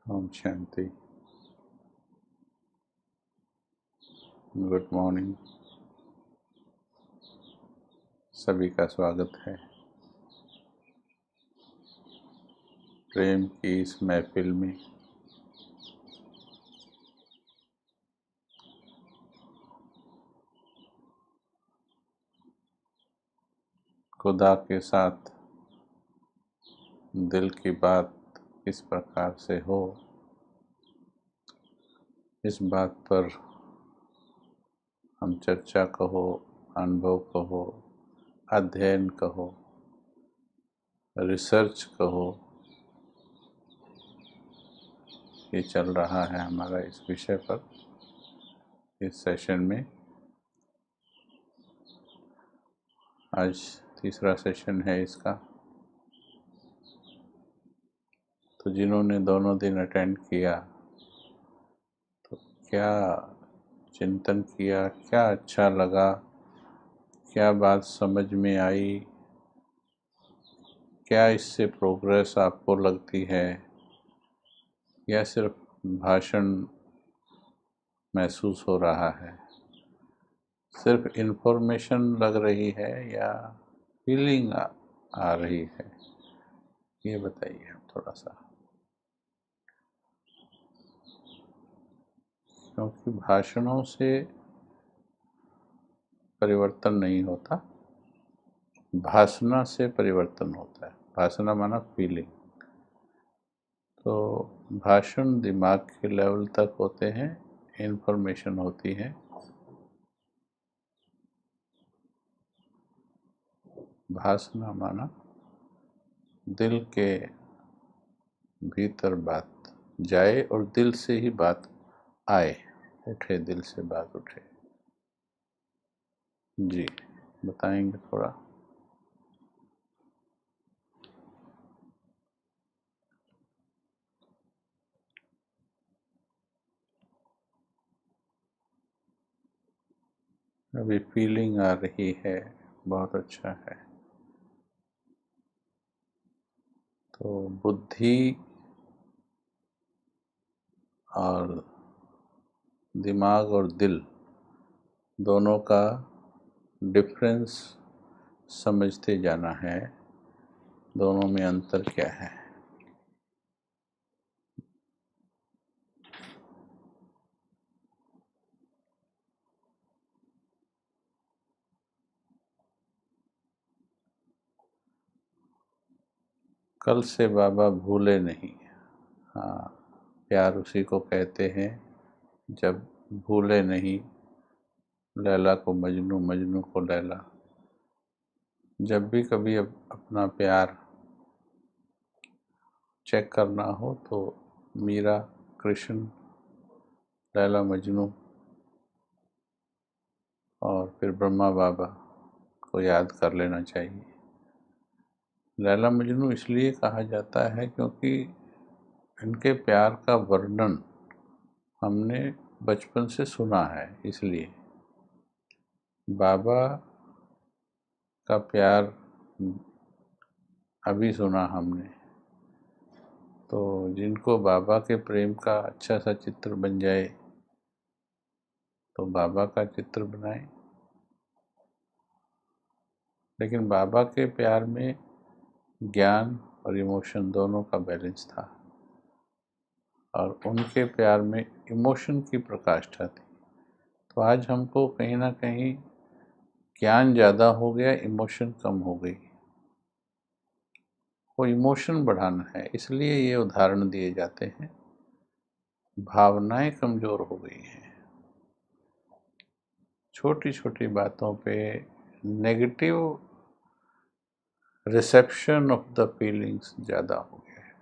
Om Shanti. Good morning. सभी का स्वागत है प्रेम की इस महफिल में। खुदा के साथ दिल की बात किस प्रकार से हो, इस बात पर हम चर्चा कहो, अनुभव कहो, अध्ययन कहो, रिसर्च कहो, ये चल रहा है हमारा इस विषय पर इस सेशन में। आज तीसरा सेशन है इसका। तो जिन्होंने दोनों दिन अटेंड किया तो क्या चिंतन किया, क्या अच्छा लगा, क्या बात समझ में आई, क्या इससे प्रोग्रेस आपको लगती है, या सिर्फ भाषण महसूस हो रहा है, सिर्फ इन्फॉर्मेशन लग रही है या फीलिंग आ रही है, ये बताइए आप थोड़ा सा। क्योंकि भाषणों से परिवर्तन नहीं होता, भाषणा से परिवर्तन होता है। भाषणा माना फीलिंग। तो भाषण दिमाग के लेवल तक होते हैं, इन्फॉर्मेशन होती है। भाषणा माना दिल के भीतर बात जाए और दिल से ही बात आए, उठे, दिल से बात उठे। जी बताएंगे थोड़ा। अभी फीलिंग आ रही है, बहुत अच्छा है। तो बुद्धि और दिमाग और दिल दोनों का डिफरेंस समझते जाना है। दोनों में अंतर क्या है। कल से बाबा भूले नहीं। हाँ, प्यार उसी को कहते हैं जब भूले नहीं। लैला को मजनू, मजनू को लैला। जब भी कभी अपना प्यार चेक करना हो तो मीरा कृष्ण, लैला मजनू और फिर ब्रह्मा बाबा को याद कर लेना चाहिए। लैला मजनू इसलिए कहा जाता है क्योंकि इनके प्यार का वर्णन हमने बचपन से सुना है। इसलिए बाबा का प्यार अभी सुना हमने। तो जिनको बाबा के प्रेम का अच्छा सा चित्र बन जाए तो बाबा का चित्र बनाए। लेकिन बाबा के प्यार में ज्ञान और इमोशन दोनों का बैलेंस था, और उनके प्यार में इमोशन की प्रकाष्ठा थी। तो आज हमको कहीं ना कहीं ज्ञान ज़्यादा हो गया, इमोशन कम हो गई। वो इमोशन बढ़ाना है, इसलिए ये उदाहरण दिए जाते हैं। भावनाएं कमज़ोर हो गई हैं, छोटी छोटी बातों पे negative reception of the feelings ज़्यादा हो गया है।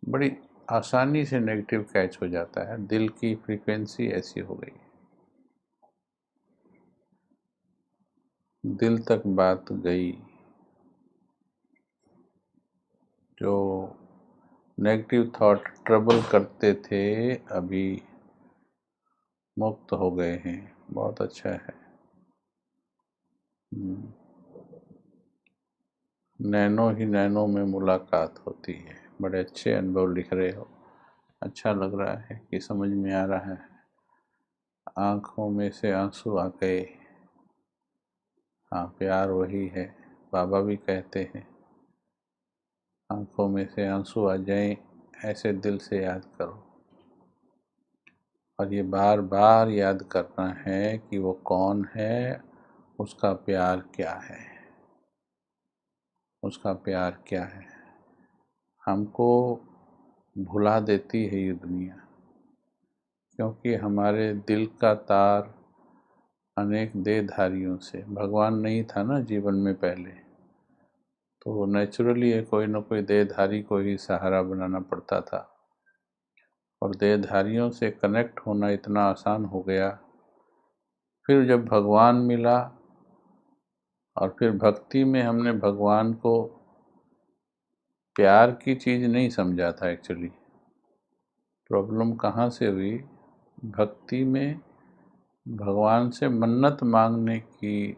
बड़ी आसानी से नेगेटिव कैच हो जाता है। दिल की फ्रीक्वेंसी ऐसी हो गई, दिल तक बात गई। जो नेगेटिव थॉट ट्रबल करते थे अभी मुक्त हो गए हैं। बहुत अच्छा है। नैनो ही नैनो में मुलाकात होती है। बड़े अच्छे अनुभव लिख रहे हो, अच्छा लग रहा है कि समझ में आ रहा है। आँखों में से आंसू आ गए। हाँ, प्यार वही है, बाबा भी कहते हैं आँखों में से आंसू आ जाएं, ऐसे दिल से याद करो। और ये बार बार याद करना है कि वो कौन है, उसका प्यार क्या है, उसका प्यार क्या है। हमको भुला देती है ये दुनिया, क्योंकि हमारे दिल का तार अनेक देहधारियों से, भगवान नहीं था ना जीवन में पहले, तो नेचुरली कोई न कोई देहधारी को ही सहारा बनाना पड़ता था। और देहधारियों से कनेक्ट होना इतना आसान हो गया। फिर जब भगवान मिला और फिर भक्ति में हमने भगवान को प्यार की चीज़ नहीं समझा था। एक्चुअली प्रॉब्लम कहाँ से हुई, भक्ति में भगवान से मन्नत मांगने की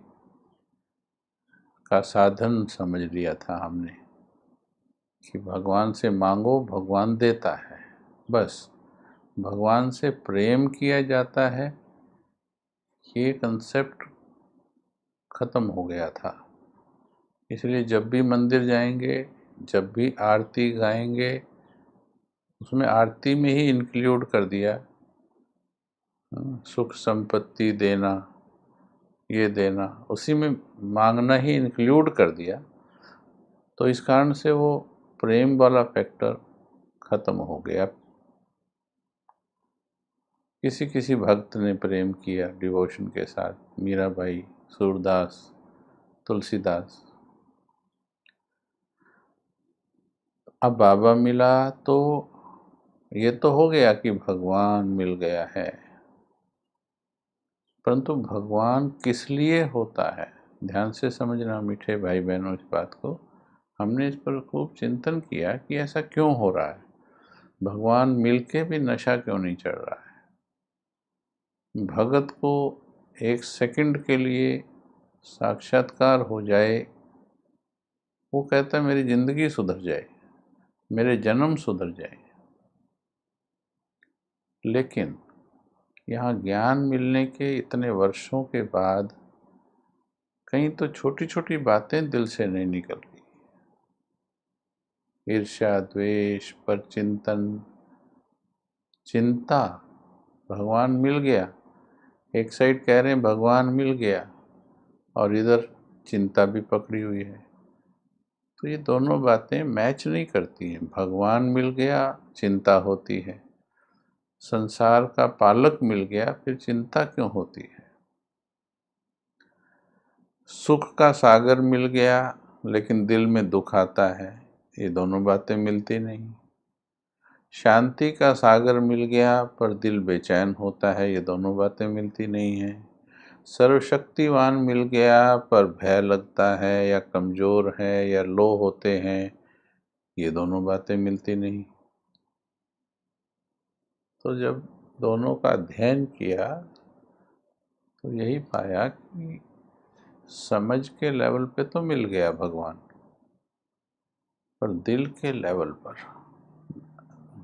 का साधन समझ लिया था हमने कि भगवान से मांगो, भगवान देता है। बस भगवान से प्रेम किया जाता है, ये कंसेप्ट खत्म हो गया था। इसलिए जब भी मंदिर जाएंगे, जब भी आरती गाएंगे, उसमें आरती में ही इंक्लूड कर दिया सुख संपत्ति देना, ये देना, उसी में मांगना ही इंक्लूड कर दिया। तो इस कारण से वो प्रेम वाला फैक्टर खत्म हो गया। किसी किसी भक्त ने प्रेम किया डिवोशन के साथ, मीराबाई, सूरदास, तुलसीदास। अब बाबा मिला तो ये तो हो गया कि भगवान मिल गया है, परंतु भगवान किस लिए होता है, ध्यान से समझना मीठे भाई बहनों इस बात को। हमने इस पर खूब चिंतन किया कि ऐसा क्यों हो रहा है, भगवान मिलके भी नशा क्यों नहीं चढ़ रहा है। भगत को एक सेकंड के लिए साक्षात्कार हो जाए, वो कहता है मेरी जिंदगी सुधर जाए, मेरे जन्म सुधर जाए। लेकिन यहाँ ज्ञान मिलने के इतने वर्षों के बाद कहीं तो छोटी छोटी बातें दिल से नहीं निकल रही। ईर्ष्या, द्वेष पर चिंतन, चिंता। भगवान मिल गया, एक साइड कह रहे हैं भगवान मिल गया, और इधर चिंता भी पकड़ी हुई है। तो ये दोनों बातें मैच नहीं करती हैं। भगवान मिल गया, चिंता होती है। संसार का पालक मिल गया, फिर चिंता क्यों होती है। सुख का सागर मिल गया, लेकिन दिल में दुख आता है, ये दोनों बातें मिलती नहीं। शांति का सागर मिल गया पर दिल बेचैन होता है, ये दोनों बातें मिलती नहीं हैं। सर्वशक्तिवान मिल गया पर भय लगता है, या कमज़ोर है, या लो होते हैं, ये दोनों बातें मिलती नहीं। तो जब दोनों का अध्ययन किया तो यही पाया कि समझ के लेवल पे तो मिल गया भगवान, पर दिल के लेवल पर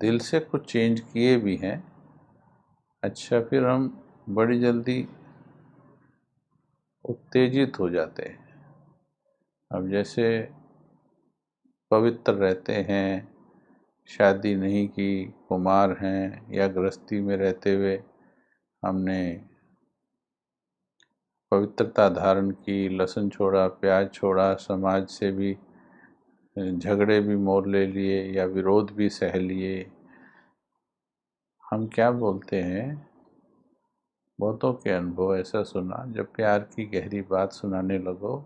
दिल से कुछ चेंज किए भी हैं। अच्छा, फिर हम बड़ी जल्दी उत्तेजित हो जाते हैं। अब जैसे पवित्र रहते हैं, शादी नहीं की, कुमार हैं, या गृहस्थी में रहते हुए हमने पवित्रता धारण की, लहसुन छोड़ा, प्याज छोड़ा, समाज से भी झगड़े भी मोल ले लिए, या विरोध भी सह लिए। हम क्या बोलते हैं, बहुतों के अनुभव ऐसा सुना, जब प्यार की गहरी बात सुनाने लगो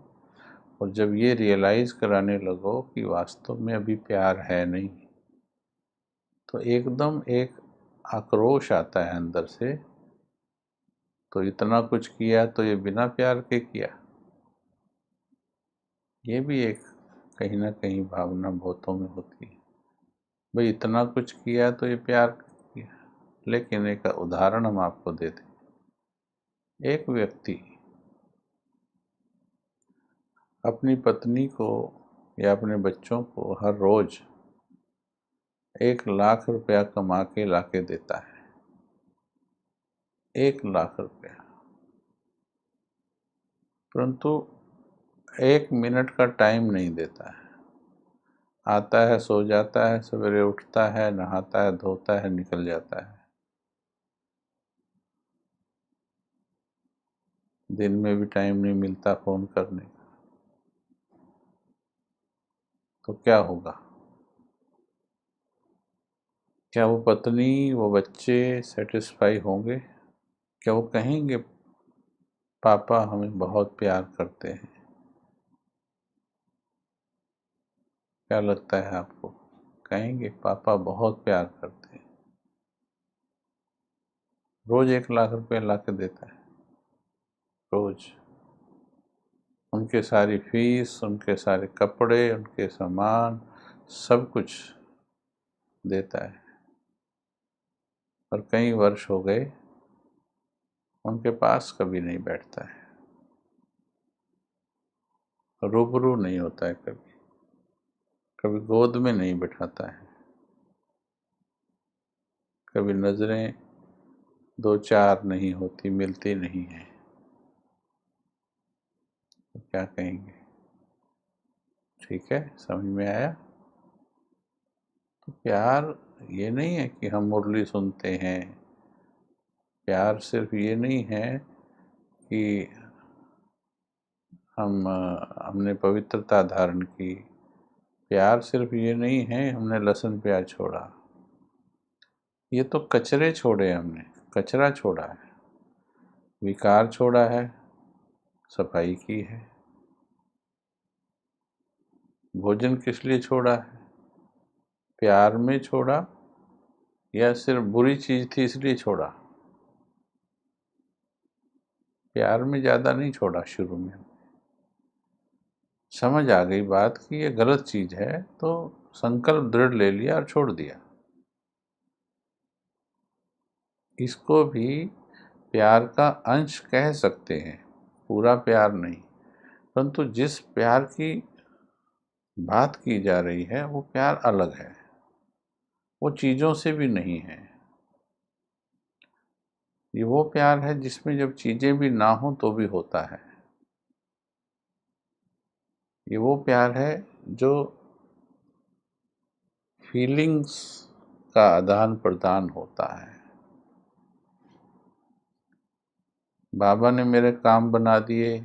और जब ये रियलाइज़ कराने लगो कि वास्तव में अभी प्यार है नहीं, तो एकदम एक आक्रोश आता है अंदर से, तो इतना कुछ किया तो ये बिना प्यार के किया। ये भी एक कहीं ना कहीं भावना बहुतों में होती है, भाई इतना कुछ किया तो ये प्यार किया। लेकिन एक उदाहरण हम आपको देते, एक व्यक्ति अपनी पत्नी को या अपने बच्चों को हर रोज़ 1 लाख रुपया कमा के लाके देता है, 1 लाख रुपया, परंतु 1 मिनट का टाइम नहीं देता है। आता है, सो जाता है, सवेरे उठता है, नहाता है, धोता है, निकल जाता है। दिन में भी टाइम नहीं मिलता फोन करने का। तो क्या होगा? क्या वो पत्नी, वो बच्चे सेटिस्फाई होंगे? क्या वो कहेंगे पापा हमें बहुत प्यार करते हैं? क्या लगता है आपको? कहेंगे पापा बहुत प्यार करते हैं? रोज 1 लाख रुपए ला के देता है, रोज। उनके सारी फीस, उनके सारे कपड़े, उनके सामान, सब कुछ देता है। और कई वर्ष हो गए उनके पास कभी नहीं बैठता है, रूबरू नहीं होता है, कभी कभी गोद में नहीं बिठाता है, कभी नजरें 2-4 नहीं होती, मिलती नहीं है। तो क्या कहेंगे? ठीक है, समझ में आया? तो प्यार ये नहीं है कि हम मुरली सुनते हैं, प्यार सिर्फ ये नहीं है कि हमने पवित्रता धारण की, प्यार सिर्फ ये नहीं है हमने लहसुन प्याज छोड़ा। ये तो कचरे छोड़े हमने, कचरा छोड़ा है, विकार छोड़ा है, सफाई की है। भोजन किस लिए छोड़ा है? प्यार में छोड़ा या सिर्फ बुरी चीज थी इसलिए छोड़ा? प्यार में ज्यादा नहीं छोड़ा शुरू में, समझ आ गई बात कि ये गलत चीज है तो संकल्प दृढ़ ले लिया और छोड़ दिया। इसको भी प्यार का अंश कह सकते हैं, पूरा प्यार नहीं। परंतु जिस प्यार की बात की जा रही है वो प्यार अलग है, वो चीजों से भी नहीं है। ये वो प्यार है जिसमें जब चीजें भी ना हो तो भी होता है। ये वो प्यार है जो फीलिंग्स का आदान प्रदान होता है। बाबा ने मेरे काम बना दिए,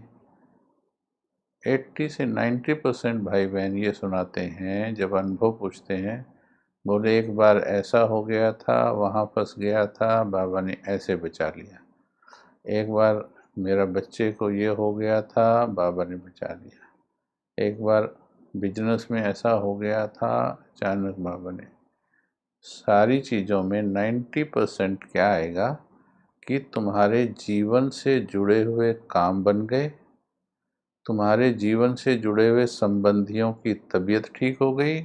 80 से 90% भाई बहन ये सुनाते हैं जब अनुभव पूछते हैं, बोले एक बार ऐसा हो गया था, वहाँ फंस गया था, बाबा ने ऐसे बचा लिया। एक बार मेरा बच्चे को ये हो गया था, बाबा ने बचा लिया। एक बार बिजनेस में ऐसा हो गया था, अचानक बाबा ने। सारी चीज़ों में 90% क्या आएगा कि तुम्हारे जीवन से जुड़े हुए काम बन गए, तुम्हारे जीवन से जुड़े हुए संबंधियों की तबीयत ठीक हो गई,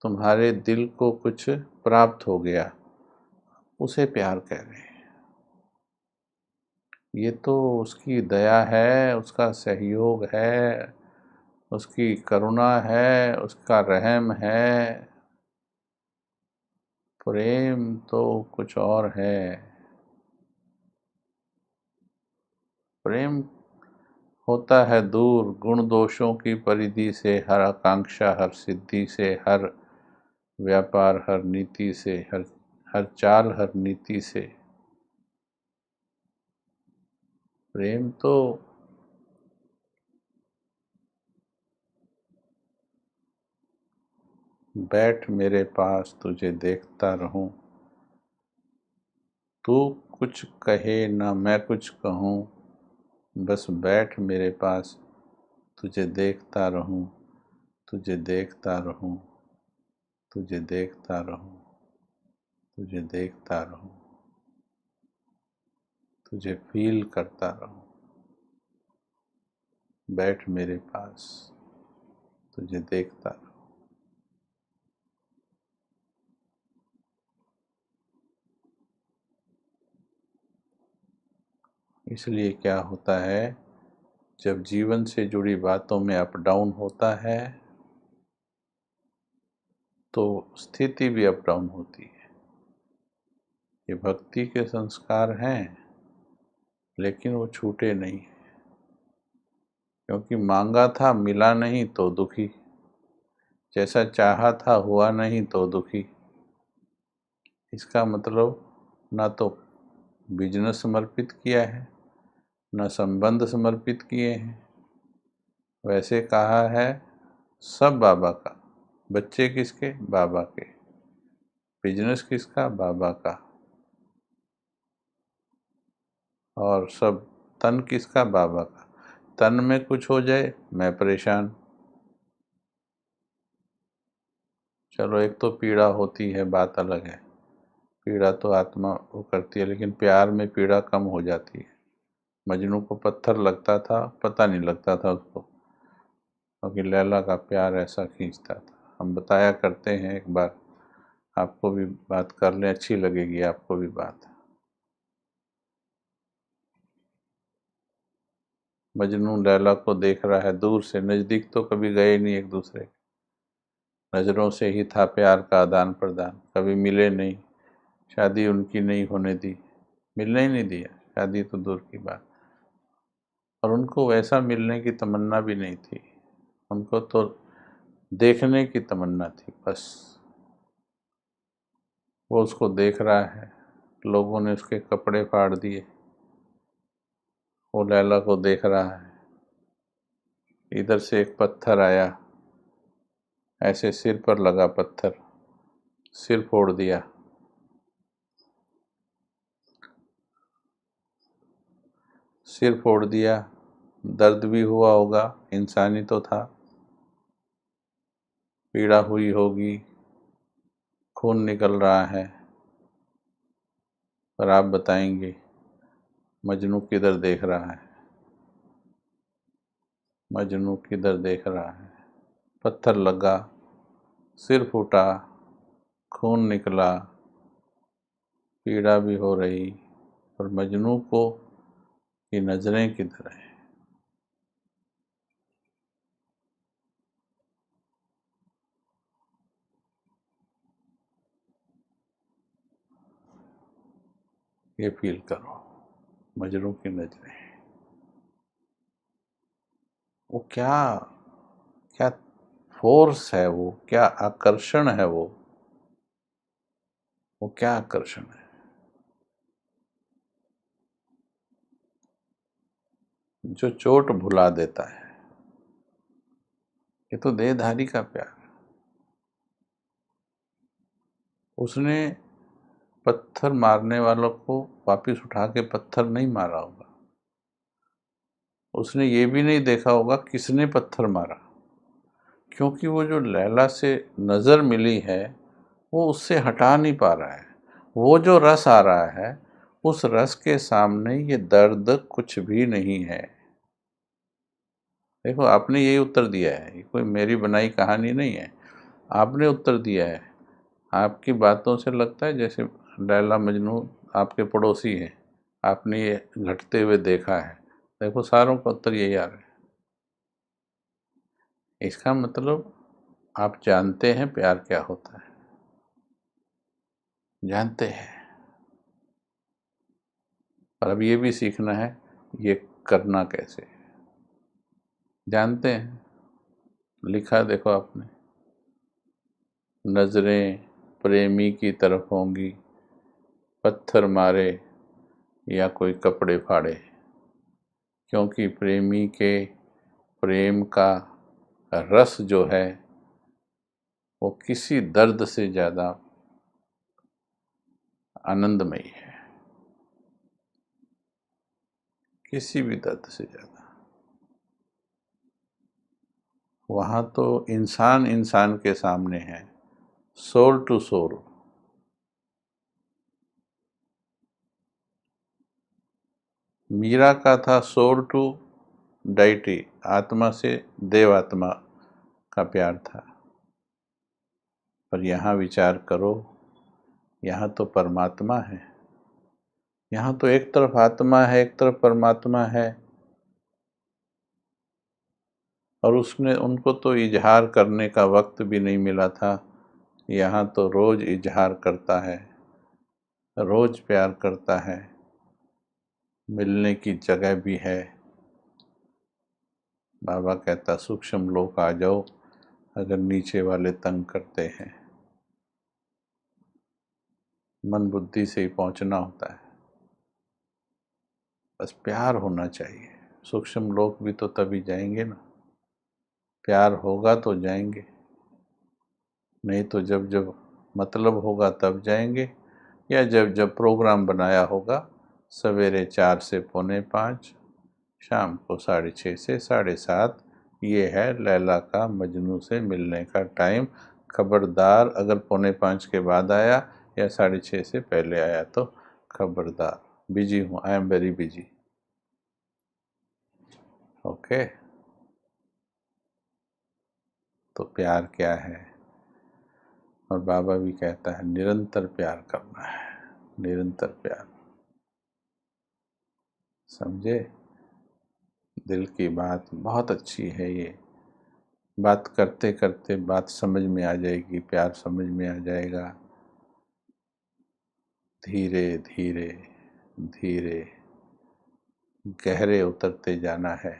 तुम्हारे दिल को कुछ प्राप्त हो गया, उसे प्यार कह रहे हैं। ये तो उसकी दया है, उसका सहयोग है, उसकी करुणा है, उसका रहम है। प्रेम तो कुछ और है। प्रेम होता है दूर गुण दोषों की परिधि से, हर आकांक्षा, हर सिद्धि से, हर व्यापार, हर नीति से, हर हर चाल, हर नीति से। प्रेम तो बैठ मेरे पास तुझे देखता रहूं, तू कुछ कहे ना मैं कुछ कहूं, बस बैठ मेरे पास तुझे देखता रहूं, तुझे देखता रहूं, तुझे देखता रहूं, तुझे देखता रहूं, तुझे फील करता रहूं। बैठ मेरे पास तुझे देखता रहूं। इसलिए क्या होता है, जब जीवन से जुड़ी बातों में अप डाउन होता है तो स्थिति भी अप डाउन होती है। ये भक्ति के संस्कार हैं, लेकिन वो छूटे नहीं, क्योंकि मांगा था मिला नहीं तो दुखी, जैसा चाहा था हुआ नहीं तो दुखी। इसका मतलब ना तो बिजनेस समर्पित किया है, न संबंध समर्पित किए हैं। वैसे कहा है सब बाबा का, बच्चे किसके? बाबा के। बिजनेस किसका? बाबा का। और सब तन किसका? बाबा का। तन में कुछ हो जाए मैं परेशान। चलो एक तो पीड़ा होती है, बात अलग है, पीड़ा तो आत्मा वो करती है, लेकिन प्यार में पीड़ा कम हो जाती है। मजनू को पत्थर लगता था, पता नहीं लगता था उसको, क्योंकि लैला का प्यार ऐसा खींचता था। हम बताया करते हैं, एक बार आपको भी बात कर लें, अच्छी लगेगी आपको भी बात। मजनू लैला को देख रहा है दूर से, नज़दीक तो कभी गए नहीं एक दूसरे, नज़रों से ही था प्यार का आदान प्रदान, कभी मिले नहीं, शादी उनकी नहीं होने दी, मिलने ही नहीं दिया, शादी तो दूर की बात। और उनको वैसा मिलने की तमन्ना भी नहीं थी, उनको तो देखने की तमन्ना थी बस। वो उसको देख रहा है, लोगों ने उसके कपड़े फाड़ दिए, वो लैला को देख रहा है। इधर से एक पत्थर आया, ऐसे सिर पर लगा पत्थर, सिर फोड़ दिया। सिर फोड़ दिया, दर्द भी हुआ होगा, इंसानी तो था, पीड़ा हुई होगी, खून निकल रहा है। पर आप बताएंगे मजनू किधर देख रहा है? मजनू किधर देख रहा है? पत्थर लगा, सिर फूटा, खून निकला, पीड़ा भी हो रही, और मजनू को की नजरें किधर हैं? ये फील करो, मजनू की नजरें। वो क्या क्या फोर्स है, वो क्या आकर्षण है, वो क्या आकर्षण है जो चोट भुला देता है। ये तो देहधारी का प्यार। उसने पत्थर मारने वालों को वापिस उठा के पत्थर नहीं मारा होगा, उसने ये भी नहीं देखा होगा किसने पत्थर मारा, क्योंकि वो जो लैला से नज़र मिली है वो उससे हटा नहीं पा रहा है। वो जो रस आ रहा है, उस रस के सामने ये दर्द कुछ भी नहीं है। देखो आपने यही उत्तर दिया है, ये कोई मेरी बनाई कहानी नहीं है, आपने उत्तर दिया है। आपकी बातों से लगता है जैसे लैला मजनू आपके पड़ोसी हैं, आपने ये घटते हुए देखा है। देखो सारों का उत्तर यही आ रहा है। इसका मतलब आप जानते हैं प्यार क्या होता है, जानते हैं। और अब ये भी सीखना है ये करना कैसे, जानते हैं। लिखा देखो आपने, नजरें प्रेमी की तरफ होंगी, पत्थर मारे या कोई कपड़े फाड़े, क्योंकि प्रेमी के प्रेम का रस जो है वो किसी दर्द से ज़्यादा आनंदमयी है, किसी भी दर्द से ज़्यादा। वहाँ तो इंसान इंसान के सामने है, सोल टू सोल। मीरा का था सोल टू डाइटी, आत्मा से देवात्मा का प्यार था। पर यहाँ विचार करो, यहाँ तो परमात्मा है, यहाँ तो एक तरफ आत्मा है एक तरफ परमात्मा है, और उसने उनको तो इजहार करने का वक्त भी नहीं मिला था यहाँ तो रोज़ इजहार करता है, रोज़ प्यार करता है, मिलने की जगह भी है। बाबा कहता सूक्ष्म लोक आ जाओ अगर नीचे वाले तंग करते हैं। मन बुद्धि से ही पहुंचना होता है, बस प्यार होना चाहिए। सूक्ष्म लोक भी तो तभी जाएंगे ना, प्यार होगा तो जाएंगे, नहीं तो जब जब मतलब होगा तब जाएंगे, या जब जब प्रोग्राम बनाया होगा, सवेरे 4 से 4:45, शाम को 6:30 से 7:30, ये है लैला का मजनू से मिलने का टाइम। खबरदार अगर 4:45 के बाद आया या 6:30 से पहले आया तो खबरदार, बिजी हूँ, I am very busy. Okay. तो प्यार क्या है? और बाबा भी कहता है निरंतर प्यार करना है, निरंतर प्यार। समझे? दिल की बात बहुत अच्छी है ये, बात करते करते बात समझ में आ जाएगी, प्यार समझ में आ जाएगा। धीरे धीरे धीरे गहरे उतरते जाना है।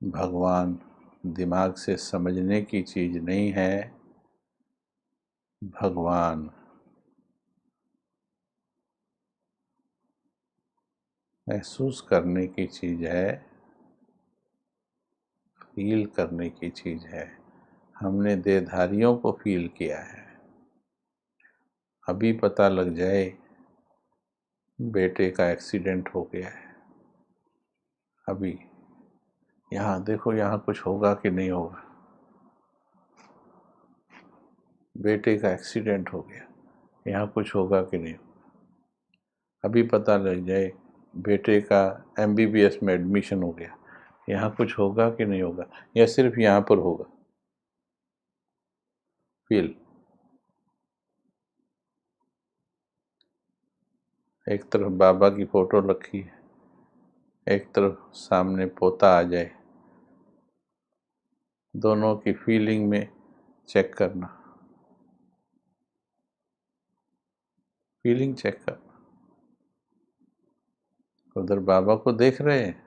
भगवान दिमाग से समझने की चीज़ नहीं है, भगवान महसूस करने की चीज़ है, फील करने की चीज़ है। हमने देहधारियों को फील किया है। अभी पता लग जाए बेटे का एक्सीडेंट हो गया है, अभी यहाँ देखो, यहाँ कुछ होगा कि नहीं होगा। बेटे का एक्सीडेंट हो गया, यहाँ कुछ होगा कि नहीं होगा। अभी पता लग जाए बेटे का MBBS में एडमिशन हो गया, यहाँ कुछ होगा कि नहीं होगा, या सिर्फ यहाँ पर होगा। फील। एक तरफ बाबा की फोटो रखी है, एक तरफ सामने पोता आ जाए, दोनों की फीलिंग में चेक करना, फीलिंग चेक करना। उधर बाबा को देख रहे हैं,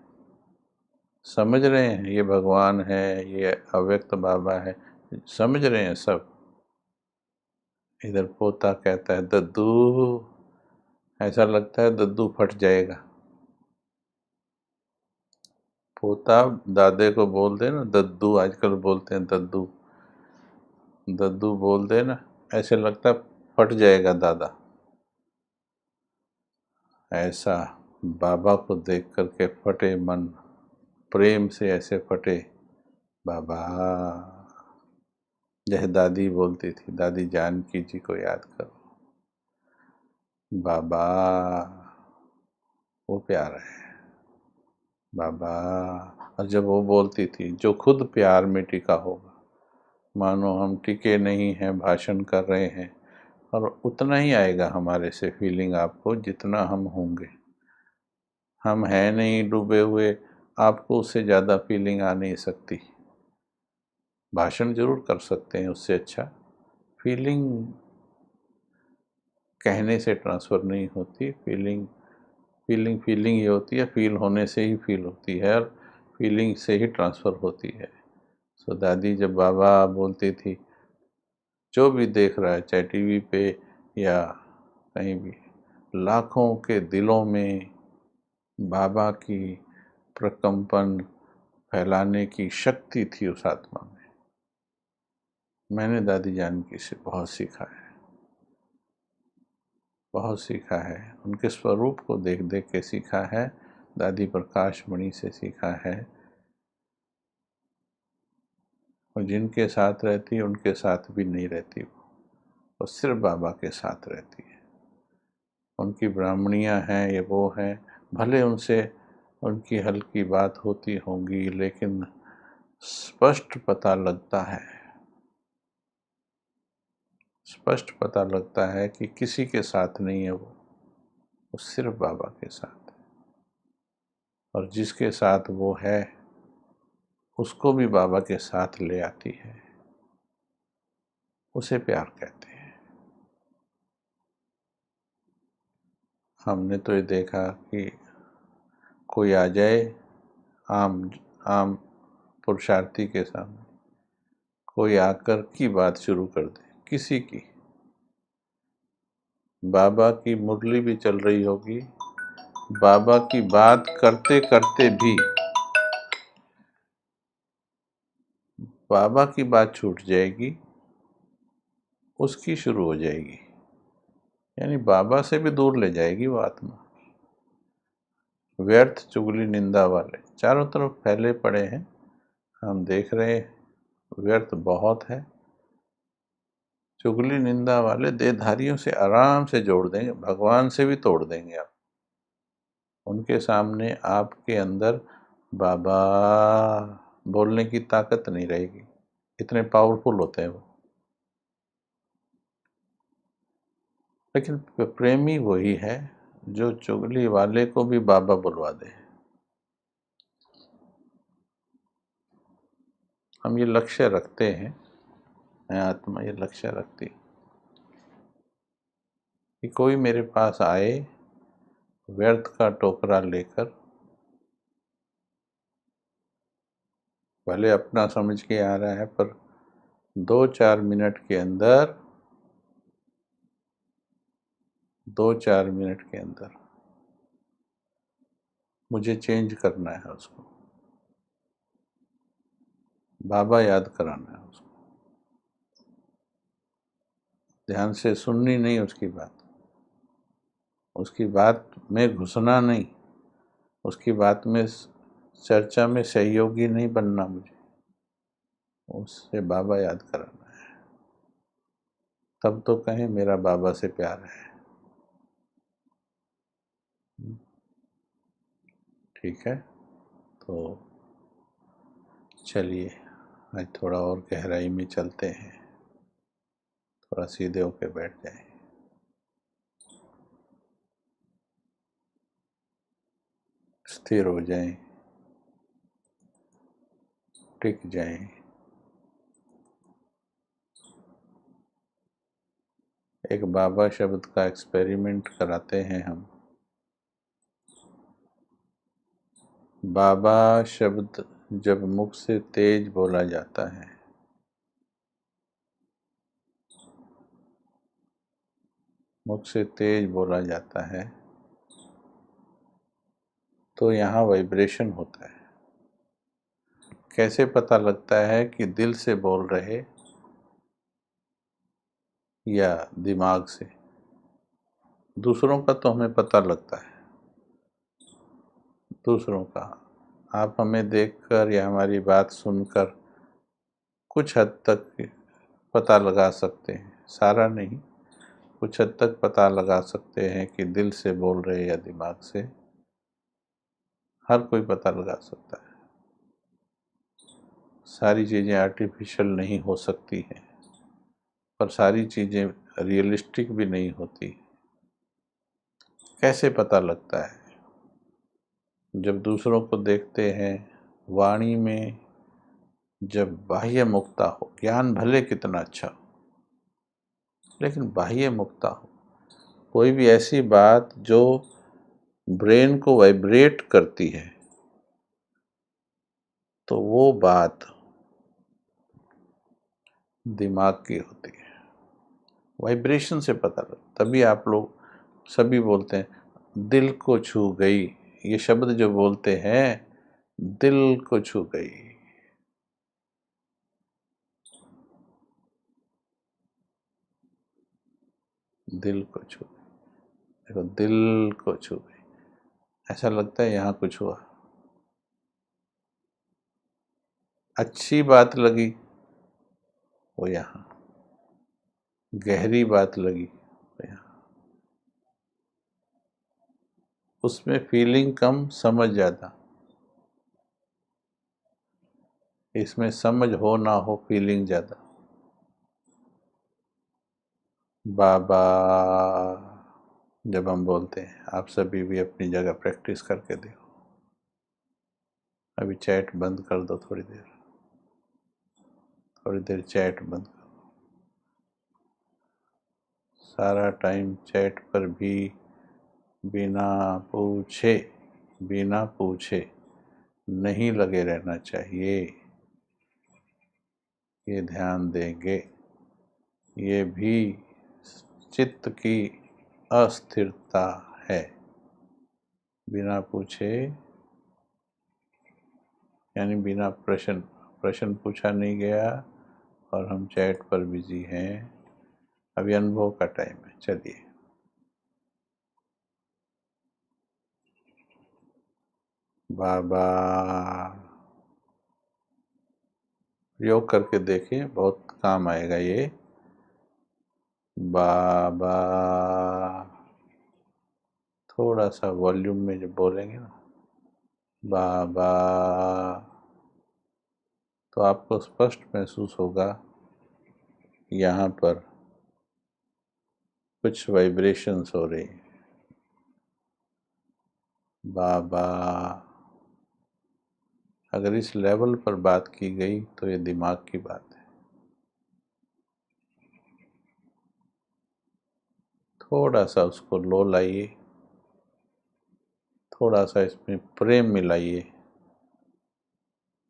समझ रहे हैं ये भगवान है, ये अव्यक्त बाबा है, समझ रहे हैं सब। इधर पोता कहता है दद्दू, ऐसा लगता है दद्दू फट जाएगा। पोता दादे को बोल दे ना दद्दू, आजकल बोलते हैं दद्दू, दद्दू बोल दे ना, ऐसे लगता है फट जाएगा दादा। ऐसा बाबा को देख करके फटे मन, प्रेम से ऐसे फटे बाबा। जैसे दादी बोलती थी, दादी जानकी जी को याद करो, बाबा वो प्यार है बाबा। और जब वो बोलती थी जो खुद प्यार में टिका होगा, मानो हम टिके नहीं हैं, भाषण कर रहे हैं, और उतना ही आएगा हमारे से फीलिंग आपको जितना हम होंगे। हम हैं नहीं डूबे हुए, आपको उससे ज़्यादा फीलिंग आ नहीं सकती। भाषण जरूर कर सकते हैं, उससे अच्छा फीलिंग कहने से ट्रांसफ़र नहीं होती। फीलिंग ही होती है, फील होने से ही फील होती है, और फीलिंग से ही ट्रांसफ़र होती है। सो दादी जब बाबा बोलती थी, जो भी देख रहा है चाहे टीवी पे या कहीं भी, लाखों के दिलों में बाबा की प्रकंपन फैलाने की शक्ति थी उस आत्मा में। मैंने दादी जानकी से बहुत सीखा है, बहुत सीखा है। उनके स्वरूप को देख देख के सीखा है, दादी प्रकाश मणि से सीखा है। और जिनके साथ रहती है उनके साथ भी नहीं रहती वो सिर्फ बाबा के साथ रहती है। उनकी ब्राह्मणियाँ हैं, ये वो हैं, भले उनसे उनकी हल्की बात होती होंगी, लेकिन स्पष्ट पता लगता है, स्पष्ट पता लगता है कि किसी के साथ नहीं है वो सिर्फ बाबा के साथ है। और जिसके साथ वो है उसको भी बाबा के साथ ले आती है। उसे प्यार कहते हैं। हमने तो ये देखा कि कोई आ जाए आम आम पुरुषार्थी के सामने, कोई आकर की बात शुरू कर दे किसी की, बाबा की मुरली भी चल रही होगी, बाबा की बात करते करते भी बाबा की बात छूट जाएगी, उसकी शुरू हो जाएगी, यानी बाबा से भी दूर ले जाएगी वो आत्मा। व्यर्थ चुगली निंदा वाले चारों तरफ फैले पड़े हैं, हम देख रहे हैं व्यर्थ बहुत है। चुगली निंदा वाले देहधारियों से आराम से जोड़ देंगे, भगवान से भी तोड़ देंगे आप। उनके सामने आपके अंदर बाबा बोलने की ताकत नहीं रहेगी, इतने पावरफुल होते हैं वो। लेकिन प्रेमी वही है जो चुगली वाले को भी बाबा बुलवा दे। हम ये लक्ष्य रखते हैं, मैं आत्मा ये लक्ष्य रखती कि कोई मेरे पास आए व्यर्थ का टोकरा लेकर, भले अपना समझ के आ रहा है, पर 2-4 मिनट के अंदर 2-4 मिनट के अंदर मुझे चेंज करना है उसको, बाबा याद कराना है उसको, ध्यान से सुननी नहीं उसकी बात में घुसना नहीं, उसकी बात में चर्चा में सहयोगी नहीं बनना, मुझे उससे बाबा याद कराना है। तब तो कहें मेरा बाबा से प्यार है। ठीक है, तो चलिए आज थोड़ा और गहराई में चलते हैं, थोड़ा सीधे होके बैठ जाएं, स्थिर हो जाएं, टिक जाएं। एक बाबा शब्द का एक्सपेरिमेंट कराते हैं हम। बाबा शब्द जब मुख से तेज बोला जाता है, मुख से तेज बोला जाता है, तो यहाँ वाइब्रेशन होता है। कैसे पता लगता है कि दिल से बोल रहे या दिमाग से? दूसरों का तो हमें पता लगता है, दूसरों का। आप हमें देखकर या हमारी बात सुनकर कुछ हद तक पता लगा सकते हैं, सारा नहीं, कुछ हद तक पता लगा सकते हैं कि दिल से बोल रहे या दिमाग से। हर कोई पता लगा सकता है। सारी चीज़ें आर्टिफिशियल नहीं हो सकती हैं, पर सारी चीज़ें रियलिस्टिक भी नहीं होती। कैसे पता लगता है? जब दूसरों को देखते हैं, वाणी में जब बाह्य मुक्ता हो, ज्ञान भले कितना अच्छा हो, लेकिन बाह्य मुक्ता हो, कोई भी ऐसी बात जो ब्रेन को वाइब्रेट करती है, तो वो बात दिमाग की होती है। वाइब्रेशन से पता लगता। तभी आप लोग सभी बोलते हैं दिल को छू गई, ये शब्द जो बोलते हैं दिल को छू गई। दिल को छू गई, देखो दिल को छू गई, ऐसा लगता है यहाँ कुछ हुआ। अच्छी बात लगी वो यहाँ, गहरी बात लगी वो यहाँ, उसमें फीलिंग कम समझ ज़्यादा। इसमें समझ हो ना हो फीलिंग ज़्यादा। बाबा जब हम बोलते हैं, आप सभी भी अपनी जगह प्रैक्टिस करके देखो। अभी चैट बंद कर दो, थोड़ी देर चैट बंद करो, सारा टाइम चैट पर भी बिना पूछे नहीं लगे रहना चाहिए। ये ध्यान देंगे। ये भी चित्त की अस्थिरता है। बिना पूछे यानी बिना प्रश्न पूछा नहीं गया और हम चैट पर बिजी हैं। अभी अनुभव का टाइम है। चलिए, बाबा योग करके देखिए, बहुत काम आएगा ये। बाबा थोड़ा सा वॉल्यूम में जब बोलेंगे ना, बाबा, तो आपको स्पष्ट महसूस होगा यहाँ पर कुछ वाइब्रेशंस हो रही। बाबा, अगर इस लेवल पर बात की गई तो ये दिमाग की बात है। थोड़ा सा उसको लो लाइए, थोड़ा सा इसमें प्रेम मिलाइए।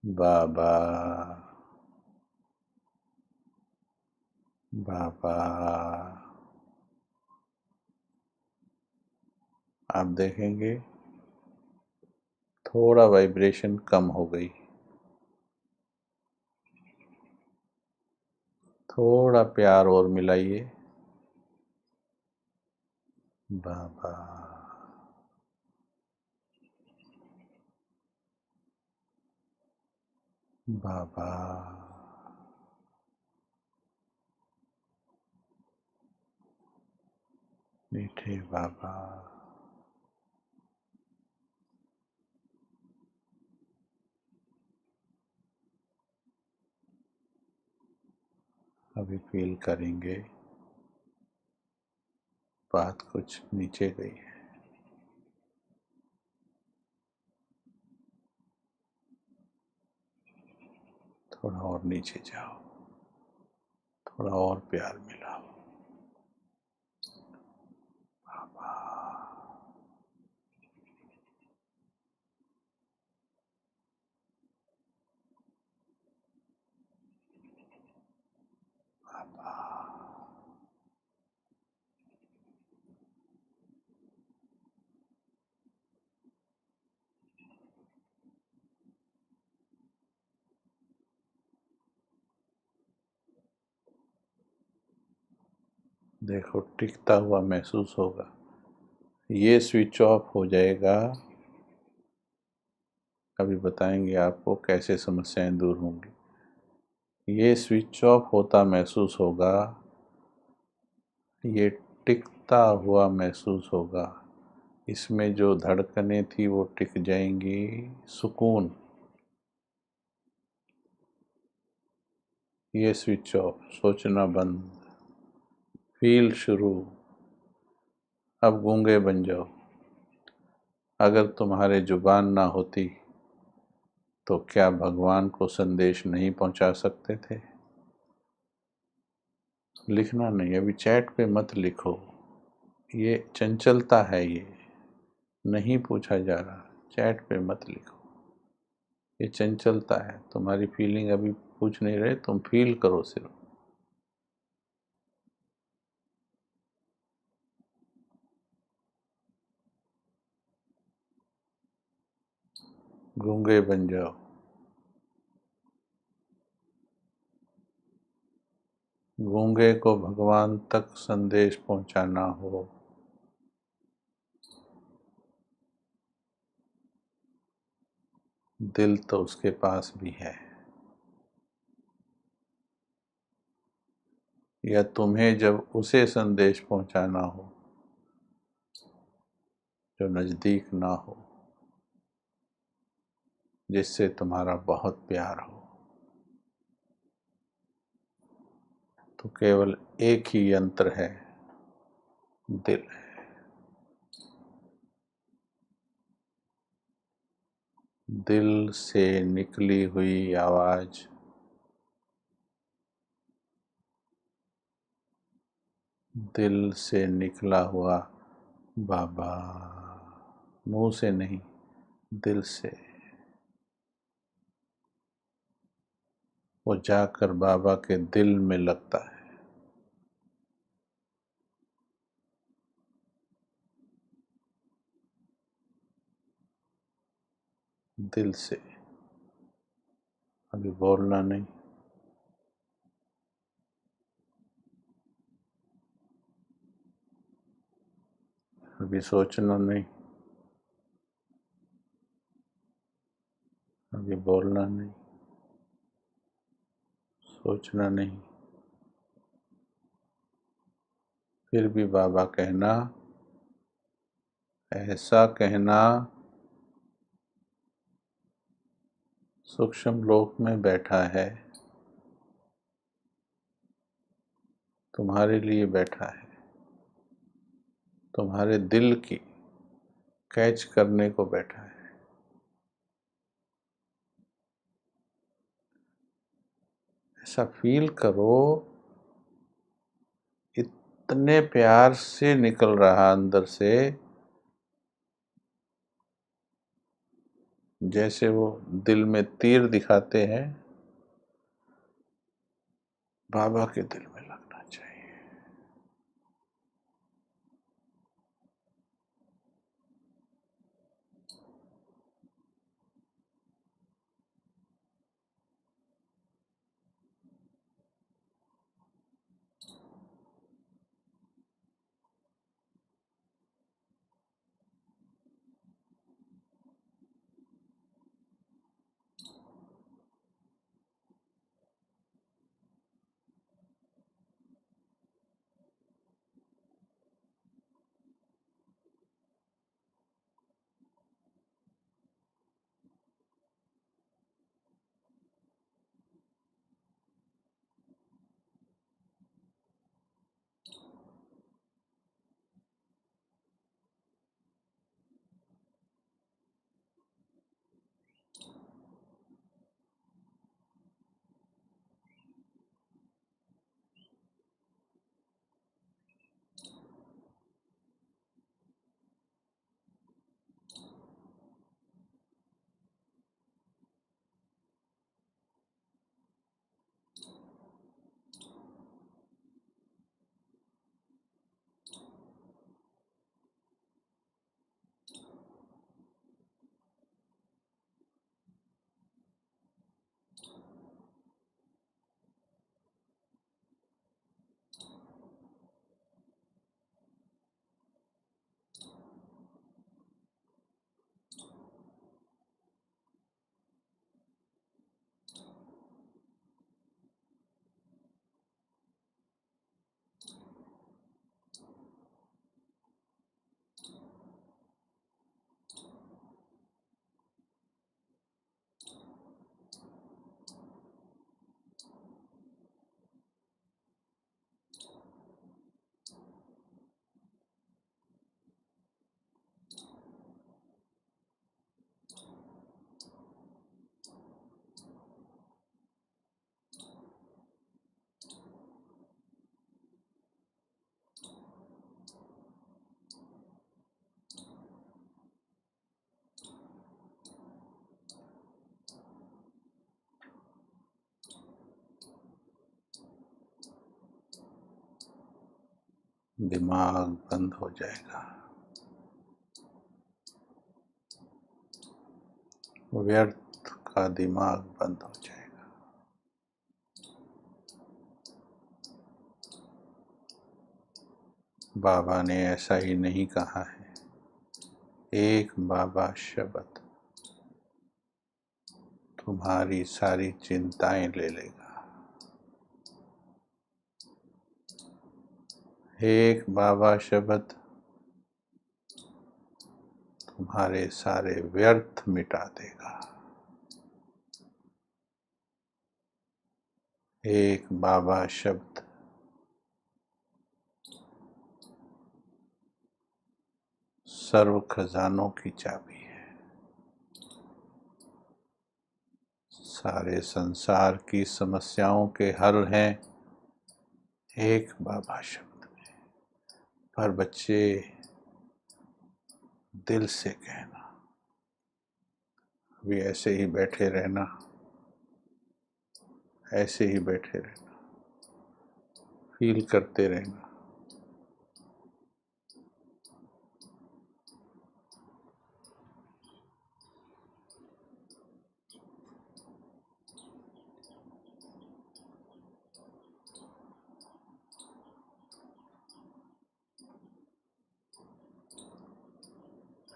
बाबा, बाबा, आप देखेंगे थोड़ा वाइब्रेशन कम हो गई। थोड़ा प्यार और मिलाइए। बाबा, बाबा, मीठे बाबा, अभी फील करेंगे बात कुछ नीचे गई है। थोड़ा और नीचे जाओ, थोड़ा और प्यार मिलाओ। बाबा, बाबा, देखो टिकता हुआ महसूस होगा। ये स्विच ऑफ हो जाएगा। अभी बताएंगे आपको कैसे समस्याएं दूर होंगी। ये स्विच ऑफ होता महसूस होगा, ये टिकता हुआ महसूस होगा। इसमें जो धड़कनें थी वो टिक जाएंगी। सुकून। ये स्विच ऑफ, सोचना बंद, फील शुरू। अब गूंगे बन जाओ। अगर तुम्हारे जुबान ना होती तो क्या भगवान को संदेश नहीं पहुंचा सकते थे? लिखना नहीं, अभी चैट पे मत लिखो। ये चंचलता है, ये नहीं पूछा जा रहा। चैट पे मत लिखो, ये चंचलता है। तुम्हारी फीलिंग अभी पूछ नहीं रहे, तुम फील करो सिर्फ। गूंगे बन जाओ। गूंगे को भगवान तक संदेश पहुंचाना हो, दिल तो उसके पास भी है। या तुम्हें जब उसे संदेश पहुंचाना हो जो नजदीक ना हो, जिससे तुम्हारा बहुत प्यार हो, तो केवल एक ही यंत्र है, दिल है। दिल से निकली हुई आवाज दिल से निकला हुआ बाबा, मुंह से नहीं, दिल से, वो जाकर बाबा के दिल में लगता है। दिल से। अभी बोलना नहीं, अभी सोचना नहीं, अभी बोलना नहीं, सोचना नहीं। फिर भी बाबा कहना, ऐसा कहना, सूक्ष्म लोक में बैठा है, तुम्हारे लिए बैठा है, तुम्हारे दिल की कैच करने को बैठा है। ऐसा फील करो, इतने प्यार से निकल रहा अंदर से, जैसे वो दिल में तीर दिखाते हैं, बाबा के दिल में लगना चाहिए। दिमाग बंद हो जाएगा, व्यर्थ का दिमाग बंद हो जाएगा। बाबा ने ऐसा ही नहीं कहा है, एक बाबा शब्द तुम्हारी सारी चिंताएं ले लेगा। एक बाबा शब्द तुम्हारे सारे व्यर्थ मिटा देगा। एक बाबा शब्द सर्व खजानों की चाबी है। सारे संसार की समस्याओं के हल हैं एक बाबा शब्द में। पर बच्चे दिल से कहना, अभी ऐसे ही बैठे रहना, ऐसे ही बैठे रहना, फील करते रहना।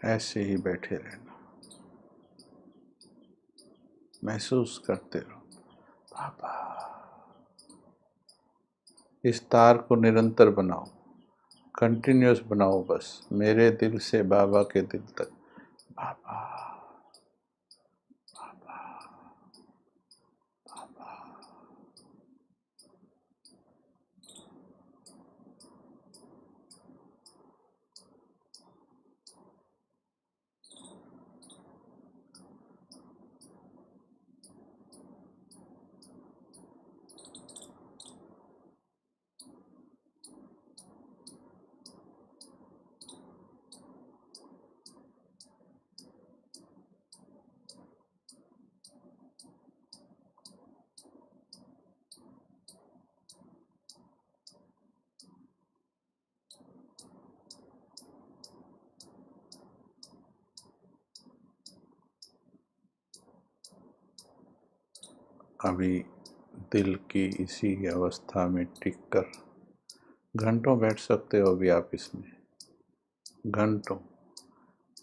ऐसे ही बैठे रहना, महसूस करते रहो। बाबा, इस तार को निरंतर बनाओ, कंटिन्यूअस बनाओ, बस मेरे दिल से बाबा के दिल तक। बाबा, बाबा, बाबा। अभी दिल की इसी अवस्था में टिक कर घंटों बैठ सकते हो। अभी आप इसमें घंटों,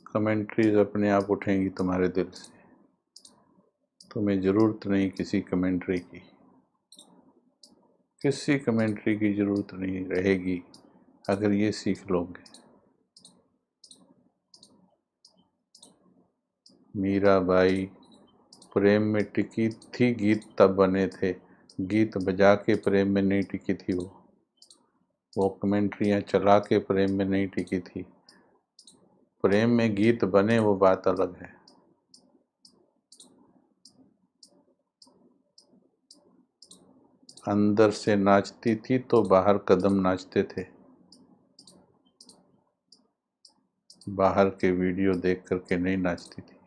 कमेंट्रीज अपने आप उठेंगी तुम्हारे दिल से। तुम्हें ज़रूरत नहीं किसी कमेंट्री की, किसी कमेंट्री की ज़रूरत नहीं रहेगी अगर ये सीख लोगे। मीराबाई प्रेम में टिकी थी, गीत तब बने थे, गीत बजा के प्रेम में नहीं टिकी थी। वो कमेंट्रियाँ चला के प्रेम में नहीं टिकी थी। प्रेम में गीत बने वो बात अलग है। अंदर से नाचती थी तो बाहर कदम नाचते थे। बाहर के वीडियो देख करके नहीं नाचती थी।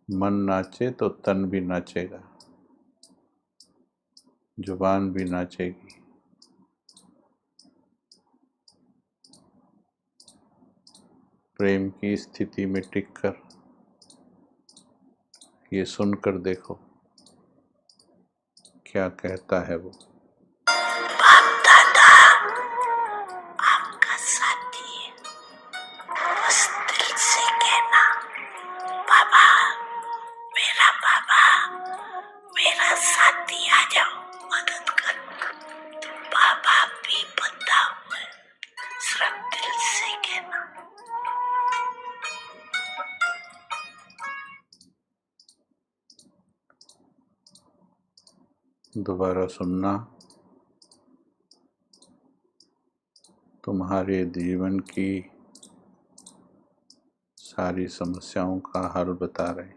मन नाचे तो तन भी नाचेगा, जुबान भी नाचेगी। प्रेम की स्थिति में टिककर ये सुनकर देखो क्या कहता है वो। आपका साथी उस दिल से कहना, बाबा, मेरा साथी आ जाओ, मदद कर। बाबा भी बंधा हुआ है, सिर्फ दिल से कहना। दोबारा सुनना, तुम्हारे जीवन की सारी समस्याओं का हल बता रहे।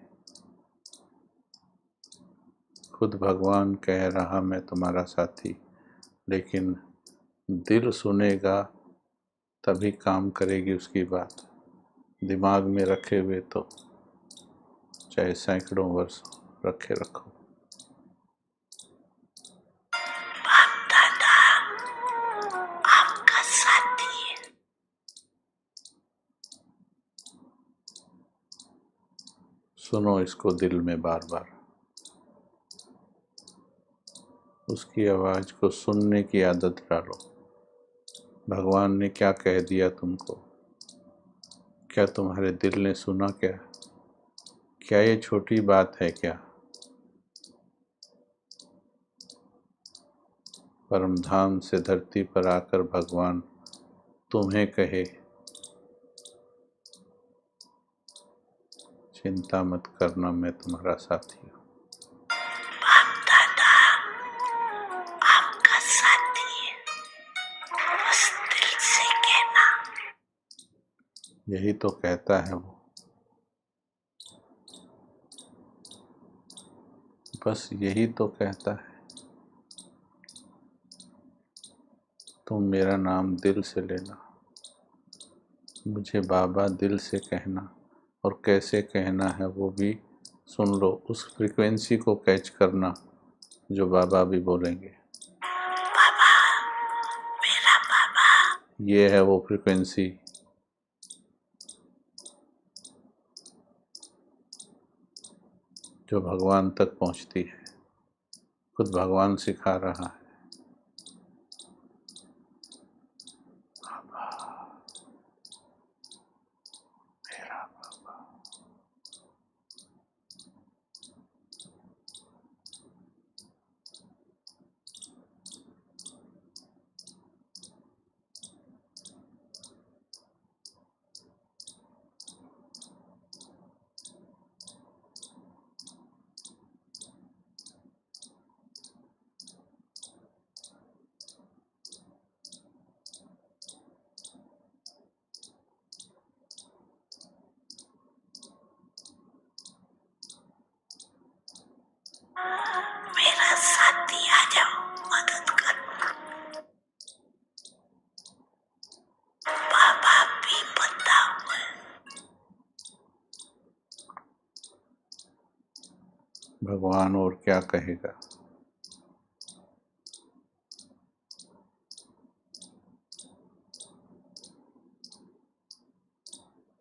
खुद भगवान कह रहा मैं तुम्हारा साथी, लेकिन दिल सुनेगा तभी काम करेगी उसकी बात। दिमाग में रखे हुए तो चाहे सैकड़ों वर्ष रखे रखो। बाप दादा आपका साथी है। सुनो इसको दिल में बार बार, उसकी आवाज़ को सुनने की आदत डालो। भगवान ने क्या कह दिया तुमको? क्या तुम्हारे दिल ने सुना? क्या ये छोटी बात है क्या? परम धाम से धरती पर आकर भगवान तुम्हें कहे चिंता मत करना, मैं तुम्हारा साथी हूँ। बाप दादा आपका साथी है, उस दिल से कहना। यही तो कहता है वो, बस यही तो कहता है। तुम मेरा नाम दिल से लेना, मुझे बाबा दिल से कहना, और कैसे कहना है वो भी सुन लो, उस फ्रीक्वेंसी को कैच करना जो बाबा भी बोलेंगे। बाबा, मेरा बाबा। ये है वो फ्रीक्वेंसी जो भगवान तक पहुंचती है। खुद भगवान सिखा रहा है। बाबा, मेरा बाबा। मेरा साथी आ जाओ, मदद करो। बाबा भी बंधा हुआ है। भगवान और क्या कहेगा।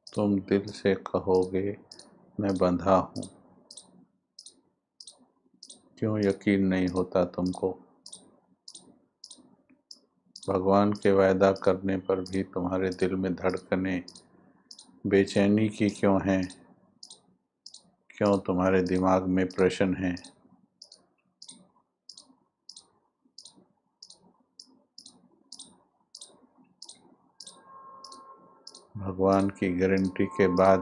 तुम दिल से कहोगे मैं बंधा हूँ, क्यों यकीन नहीं होता तुमको। भगवान के वायदा करने पर भी तुम्हारे दिल में धड़कनें बेचैनी की क्यों हैं, क्यों तुम्हारे दिमाग में प्रश्न हैं। भगवान की गारंटी के बाद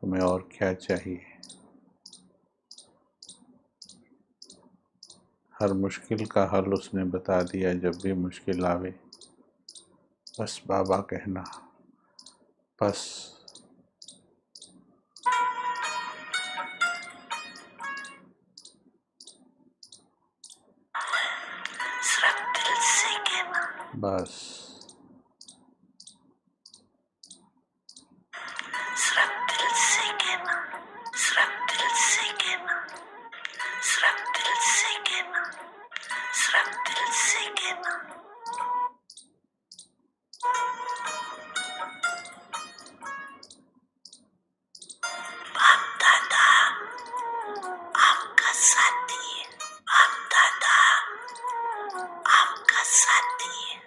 तुम्हें और क्या चाहिए। हर मुश्किल का हल उसने बता दिया। जब भी मुश्किल आवे बस बाबा कहना, बस। सिर्फ दिल से कहना। बस सिर्फ दिल से कहना। सिर्फ दिल से कहना। सिर्फ दिल से कहना। सिर्फ दिल से कहना। बाप दादा आपका साथी है। बाप दादा आपका साथी है।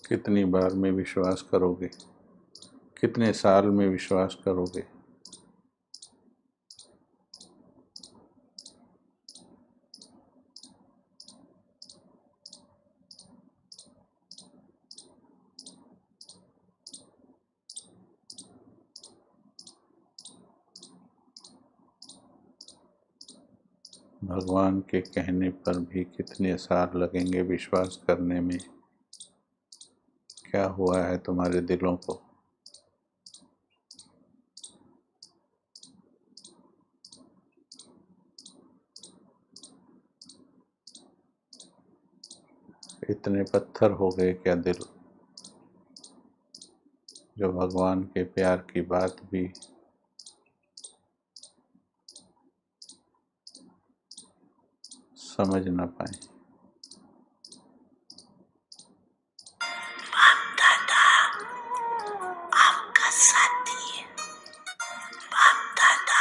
कितनी बार में विश्वास करोगे, कितने साल में विश्वास करोगे। भगवान के कहने पर भी कितने साल लगेंगे विश्वास करने में। क्या हुआ है तुम्हारे दिलों को। इतने पत्थर हो गए क्या दिल, जो भगवान के प्यार की बात भी समझ ना पाए। बाप दादा आपका साथी है। बाप दादा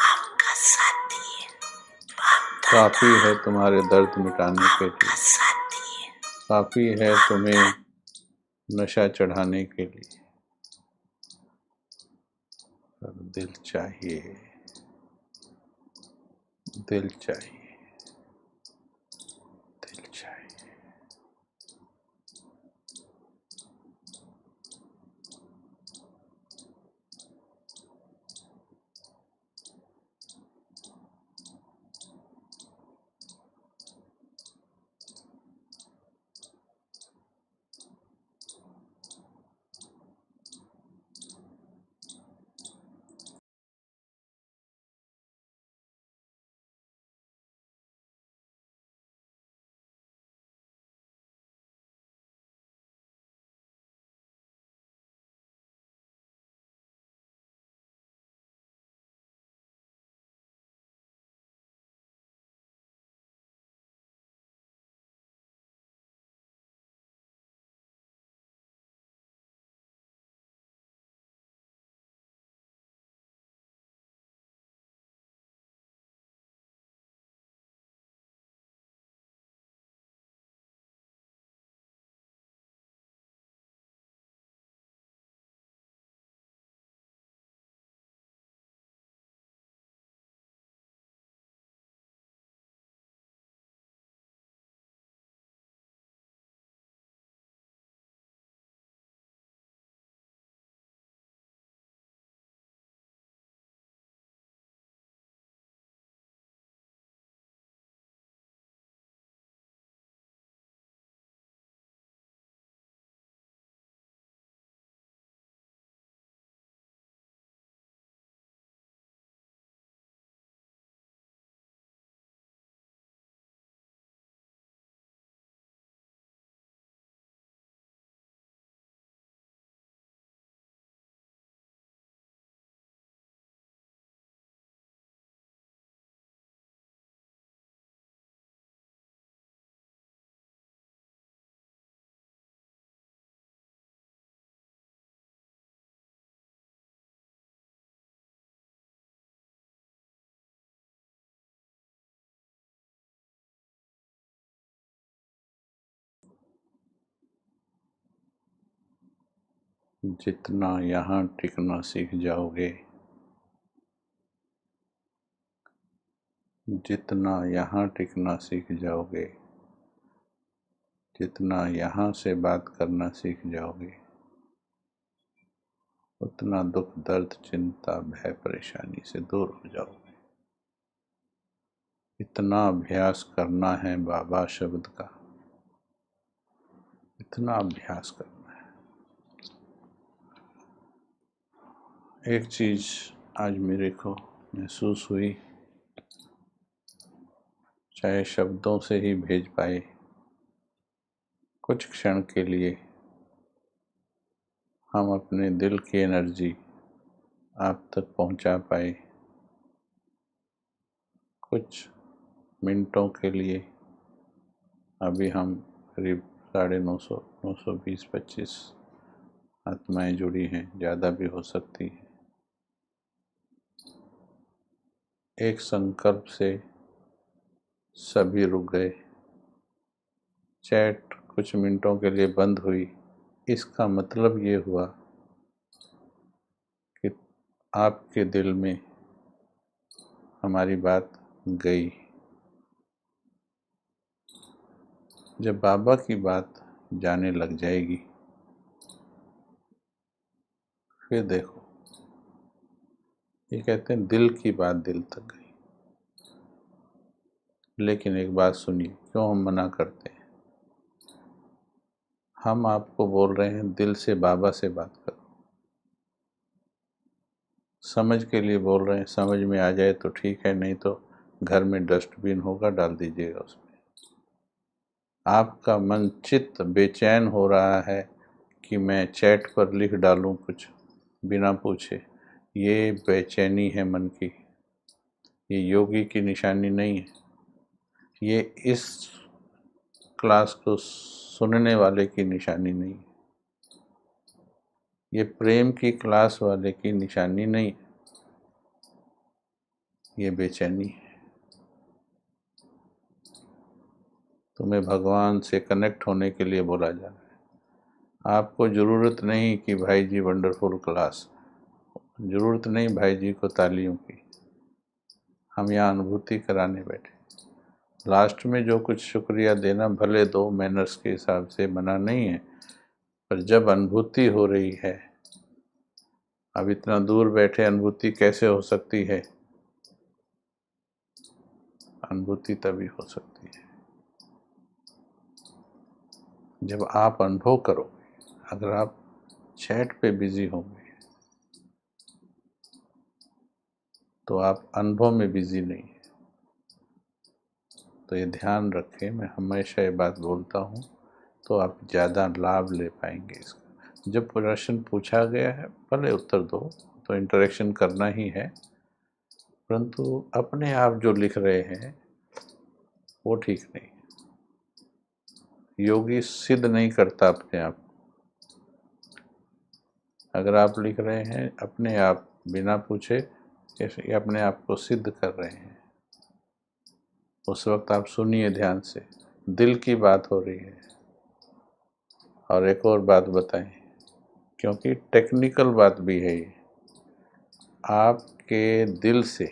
आपका साथी है। बाप दादा काफ़ी है तुम्हारे दर्द मिटाने के आपका लिए, साथी है। काफ़ी है तुम्हें नशा चढ़ाने के लिए। पर दिल चाहिए, दिल चाहिए, दिल चाहिए। जितना यहाँ टिकना सीख जाओगे, जितना यहाँ टिकना सीख जाओगे, जितना यहाँ से बात करना सीख जाओगे, उतना दुख दर्द चिंता भय परेशानी से दूर हो जाओगे। इतना अभ्यास करना है बाबा शब्द का, इतना अभ्यास करना है। एक चीज आज मेरे को महसूस हुई, चाहे शब्दों से ही भेज पाए, कुछ क्षण के लिए हम अपने दिल की एनर्जी आप तक पहुंचा पाए, कुछ मिनटों के लिए। अभी हम करीब 950, 920, 25 आत्माएं जुड़ी हैं, ज़्यादा भी हो सकती हैं। एक संकल्प से सभी रुक गए, चैट कुछ मिनटों के लिए बंद हुई। इसका मतलब ये हुआ कि आपके दिल में हमारी बात गई। जब बाबा की बात जाने लग जाएगी, फिर देखो, ये कहते हैं दिल की बात दिल तक गई। लेकिन एक बात सुनिए, क्यों हम मना करते हैं? हम आपको बोल रहे हैं दिल से बाबा से बात करो, समझ के लिए बोल रहे हैं। समझ में आ जाए तो ठीक है, नहीं तो घर में डस्टबिन होगा, डाल दीजिएगा उसमें। आपका मन चित्त बेचैन हो रहा है कि मैं चैट पर लिख डालूं कुछ बिना पूछे, ये बेचैनी है मन की, ये योगी की निशानी नहीं है। ये इस क्लास को सुनने वाले की निशानी नहीं है, ये प्रेम की क्लास वाले की निशानी नहीं है, ये बेचैनी है। तुम्हें भगवान से कनेक्ट होने के लिए बोला जा रहा है। आपको ज़रूरत नहीं कि भाई जी वंडरफुल क्लास, ज़रूरत नहीं भाई जी को तालियों की। हम यहाँ अनुभूति कराने बैठे। लास्ट में जो कुछ शुक्रिया देना भले दो, मैनर्स के हिसाब से मना नहीं है, पर जब अनुभूति हो रही है, अब इतना दूर बैठे अनुभूति कैसे हो सकती है? अनुभूति तभी हो सकती है जब आप अनुभव करोगे। अगर आप चैट पे बिजी होंगे तो आप अनुभव में बिजी नहीं है। तो ये ध्यान रखें, मैं हमेशा ये बात बोलता हूँ, तो आप ज़्यादा लाभ ले पाएंगे इसका। जब प्रश्न पूछा गया है भले उत्तर दो, तो इंटरेक्शन करना ही है, परंतु अपने आप जो लिख रहे हैं वो ठीक नहीं। योगी सिद्ध नहीं करता अपने आप। अगर आप लिख रहे हैं अपने आप बिना पूछे, ये अपने आप को सिद्ध कर रहे हैं। उस वक्त आप सुनिए ध्यान से, दिल की बात हो रही है। और एक और बात बताएं, क्योंकि टेक्निकल बात भी है ये। आपके दिल से,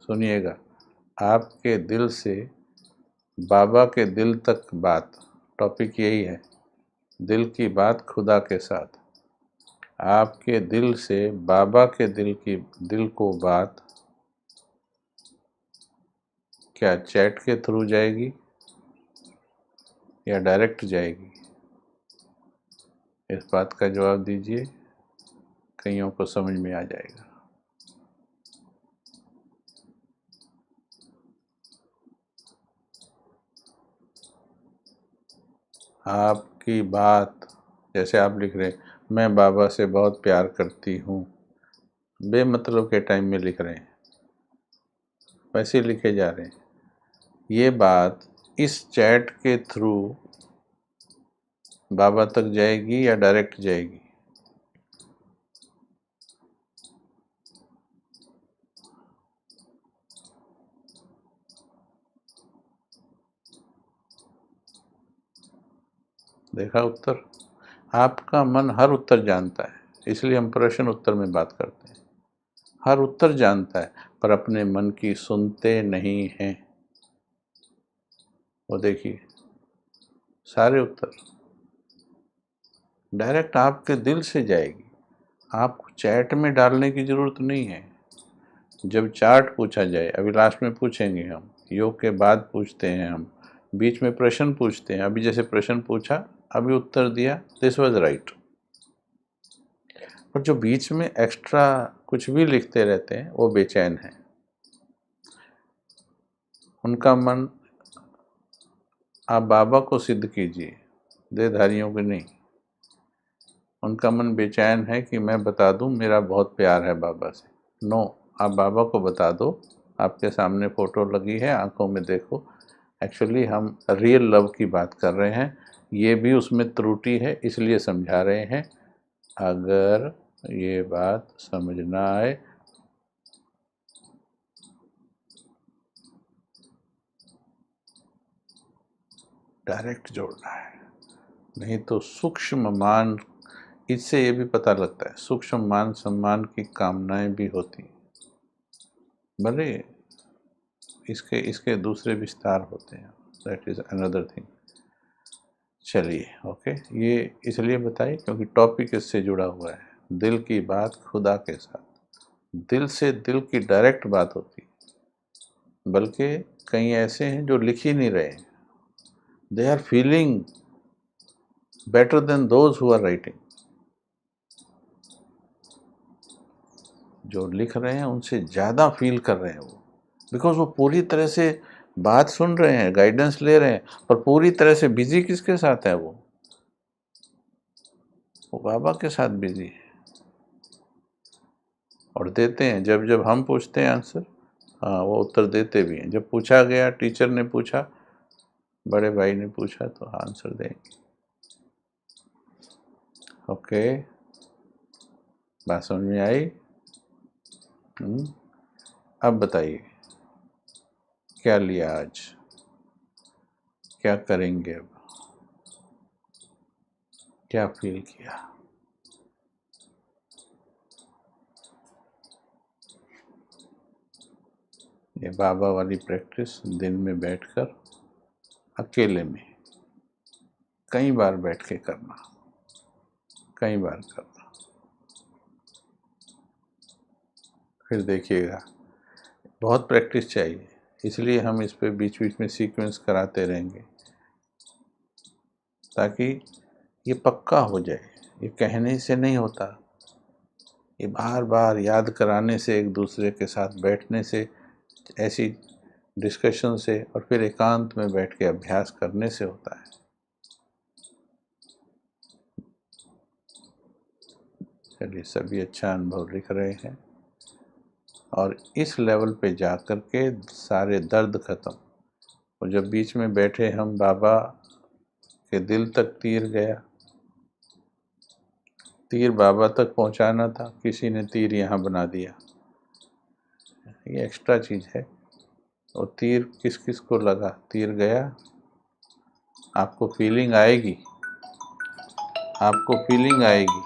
सुनिएगा, आपके दिल से बाबा के दिल तक बात, टॉपिक यही है, दिल की बात खुदा के साथ। आपके दिल से बाबा के दिल को बात क्या चैट के थ्रू जाएगी या डायरेक्ट जाएगी? इस बात का जवाब दीजिए, कईयों को समझ में आ जाएगा। आपकी बात, जैसे आप लिख रहे हैं मैं बाबा से बहुत प्यार करती हूँ, बेमतलब के टाइम में लिख रहे हैं, वैसे लिखे जा रहे हैं। ये बात इस चैट के थ्रू बाबा तक जाएगी या डायरेक्ट जाएगी? देखा उत्तर? आपका मन हर उत्तर जानता है, इसलिए हम प्रश्न उत्तर में बात करते हैं। हर उत्तर जानता है पर अपने मन की सुनते नहीं हैं। वो देखिए सारे उत्तर डायरेक्ट आपके दिल से जाएगी, आपको चैट में डालने की जरूरत नहीं है। जब चार्ट पूछा जाए, अभी लास्ट में पूछेंगे हम, योग के बाद पूछते हैं हम, बीच में प्रश्न पूछते हैं। अभी जैसे प्रश्न पूछा, अभी उत्तर दिया, दिस वाज राइट। और जो बीच में एक्स्ट्रा कुछ भी लिखते रहते हैं वो बेचैन है। उनका मन, आप बाबा को सिद्ध कीजिए, देहधारियों को नहीं। उनका मन बेचैन है कि मैं बता दूं मेरा बहुत प्यार है बाबा से। नो, आप बाबा को बता दो, आपके सामने फोटो लगी है, आंखों में देखो। एक्चुअली हम रियल लव की बात कर रहे हैं, ये भी उसमें त्रुटि है इसलिए समझा रहे हैं। अगर ये बात समझ ना आए डायरेक्ट जोड़ना है, नहीं तो सूक्ष्म मान, इससे ये भी पता लगता है सूक्ष्म मान सम्मान की कामनाएं भी होती हैं, भले इसके इसके दूसरे विस्तार होते हैं। That is another thing. चलिए ओके, ये इसलिए बताइए क्योंकि टॉपिक इससे जुड़ा हुआ है। दिल की बात खुदा के साथ, दिल से दिल की डायरेक्ट बात होती है। बल्कि कई ऐसे हैं जो लिख ही नहीं रहे हैं, they are feeling better than those who are writing. जो लिख रहे हैं उनसे ज़्यादा फील कर रहे हैं वो, बिकॉज वो पूरी तरह से बात सुन रहे हैं, गाइडेंस ले रहे हैं, पर पूरी तरह से बिजी किसके साथ है वो बाबा के साथ बिजी है। और देते हैं, जब जब हम पूछते हैं आंसर, हाँ वो उत्तर देते भी हैं। जब पूछा गया, टीचर ने पूछा, बड़े भाई ने पूछा, तो आंसर देंगे। ओके, बात समझ में आई? अब बताइए क्या लिया आज, क्या करेंगे, अब क्या फील किया? ये बाबा वाली प्रैक्टिस दिन में बैठकर अकेले में कई बार बैठ के करना, कई बार करना, फिर देखिएगा। बहुत प्रैक्टिस चाहिए, इसलिए हम इस पे बीच बीच में सीक्वेंस कराते रहेंगे ताकि ये पक्का हो जाए। ये कहने से नहीं होता, ये बार बार याद कराने से, एक दूसरे के साथ बैठने से, ऐसी डिस्कशन से, और फिर एकांत में बैठ के अभ्यास करने से होता है। चलिए, सभी अच्छा अनुभव लिख रहे हैं और इस लेवल पे जा कर के सारे दर्द खत्म। और जब बीच में बैठे हम, बाबा के दिल तक तीर गया, तीर बाबा तक पहुंचाना था, किसी ने तीर यहाँ बना दिया। ये एक्स्ट्रा चीज़ है। और तीर किस किस को लगा, तीर गया, आपको फीलिंग आएगी, आपको फीलिंग आएगी,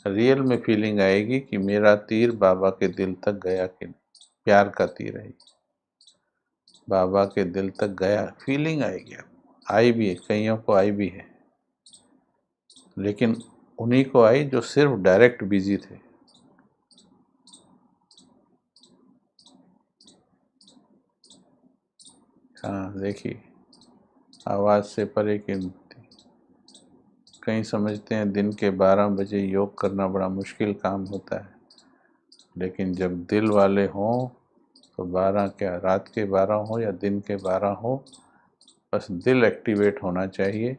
रियल में फीलिंग आएगी कि मेरा तीर बाबा के दिल तक गया कि नहीं। प्यार का तीर है, बाबा के दिल तक गया, फीलिंग आएगी। आई भी है, कईयों को आई भी है, लेकिन उन्हीं को आई जो सिर्फ डायरेक्ट बिजी थे। हाँ देखिए, आवाज़ से परे कीमती। कई समझते हैं दिन के 12 बजे योग करना बड़ा मुश्किल काम होता है, लेकिन जब दिल वाले हों तो 12 क्या, रात के 12 हो या दिन के 12 हो, बस दिल एक्टिवेट होना चाहिए,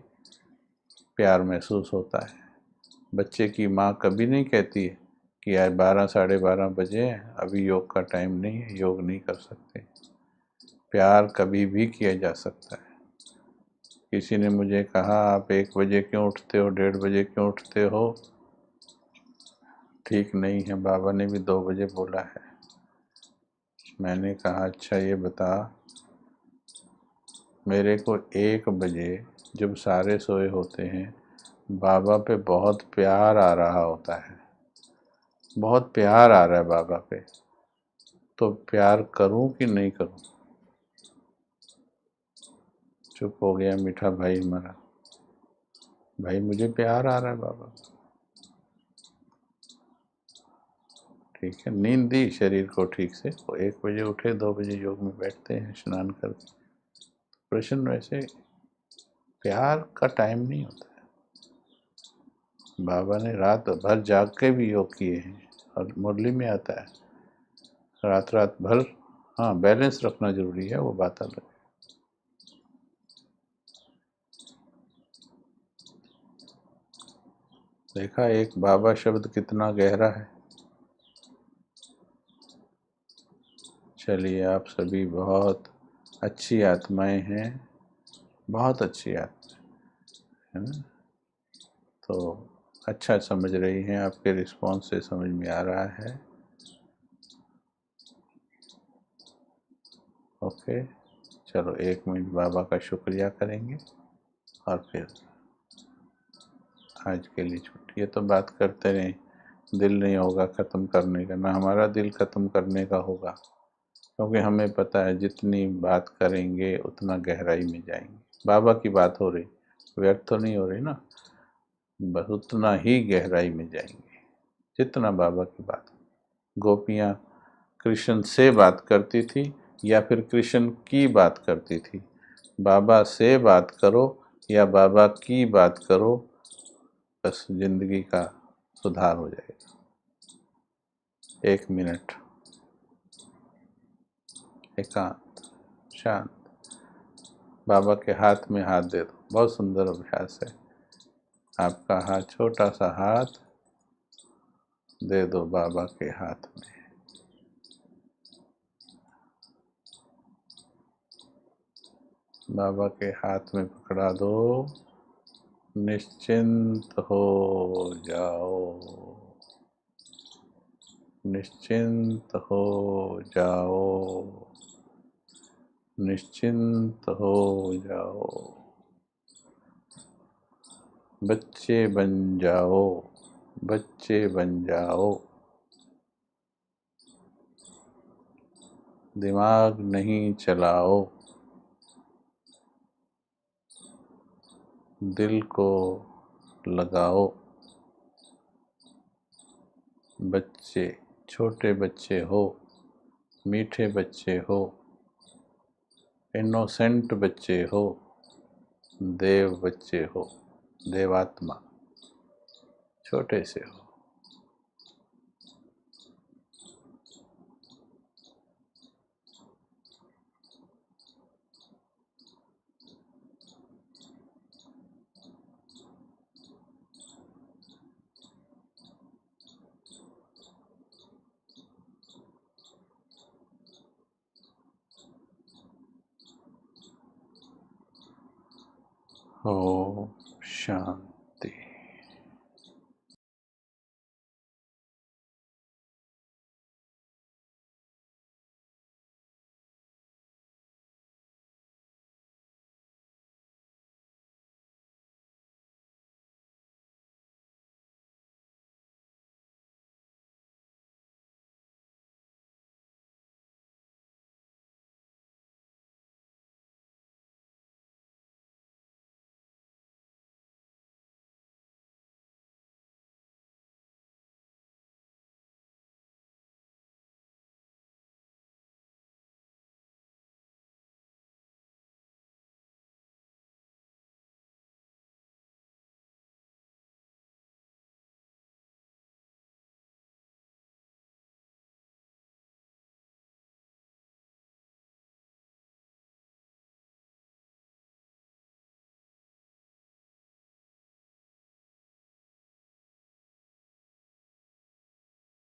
प्यार महसूस होता है। बच्चे की माँ कभी नहीं कहती है कि यार 12 साढ़े 12 बजे हैं, अभी योग का टाइम नहीं है, योग नहीं कर सकते। प्यार कभी भी किया जा सकता है। किसी ने मुझे कहा आप 1 बजे क्यों उठते हो, 1:30 बजे क्यों उठते हो? ठीक नहीं है, बाबा ने भी 2 बजे बोला है। मैंने कहा अच्छा ये बता, मेरे को 1 बजे जब सारे सोए होते हैं बाबा पे बहुत प्यार आ रहा होता है, बहुत प्यार आ रहा है बाबा पे, तो प्यार करूं कि नहीं करूं? चुप हो गया मीठा भाई हमारा। भाई मुझे प्यार आ रहा है बाबा, ठीक है। नींद दी शरीर को ठीक से, वो 1 बजे उठे, 2 बजे योग में बैठते हैं स्नान करके। प्रश्न वैसे प्यार का टाइम नहीं होता है। बाबा ने रात भर जाग के भी योग किए हैं, और मुरली में आता है रात रात भर। हाँ, बैलेंस रखना जरूरी है, वो बात अलग है। देखा एक बाबा शब्द कितना गहरा है। चलिए, आप सभी बहुत अच्छी आत्माएं हैं, बहुत अच्छी आत्मा है ना। तो अच्छा समझ रही हैं, आपके रिस्पॉन्स से समझ में आ रहा है। ओके, चलो 1 मिनट बाबा का शुक्रिया करेंगे और फिर आज के लिए छुट्टी। ये तो बात करते रहें, दिल नहीं होगा ख़त्म करने का, ना हमारा दिल ख़त्म करने का होगा, क्योंकि हमें पता है जितनी बात करेंगे उतना गहराई में जाएंगे। बाबा की बात हो रही, व्यर्थ तो नहीं हो रही ना, बस उतना ही गहराई में जाएंगे जितना बाबा की बात। गोपियाँ कृष्ण से बात करती थी या फिर कृष्ण की बात करती थी। बाबा से बात करो या बाबा की बात करो, बस जिंदगी का सुधार हो जाएगा। 1 मिनट एकांत, शांत, बाबा के हाथ में हाथ दे दो। बहुत सुंदर अभ्यास है। आपका हाथ, छोटा सा हाथ दे दो बाबा के हाथ में। बाबा के हाथ में पकड़ा दो, निश्चिंत हो जाओ, निश्चिंत हो जाओ, निश्चिंत हो जाओ। बच्चे बन जाओ, बच्चे बन जाओ। दिमाग नहीं चलाओ, दिल को लगाओ। बच्चे, छोटे बच्चे हो, मीठे बच्चे हो, इनोसेंट बच्चे हो, देव बच्चे हो, देवात्मा, छोटे से हो। ओम शांति।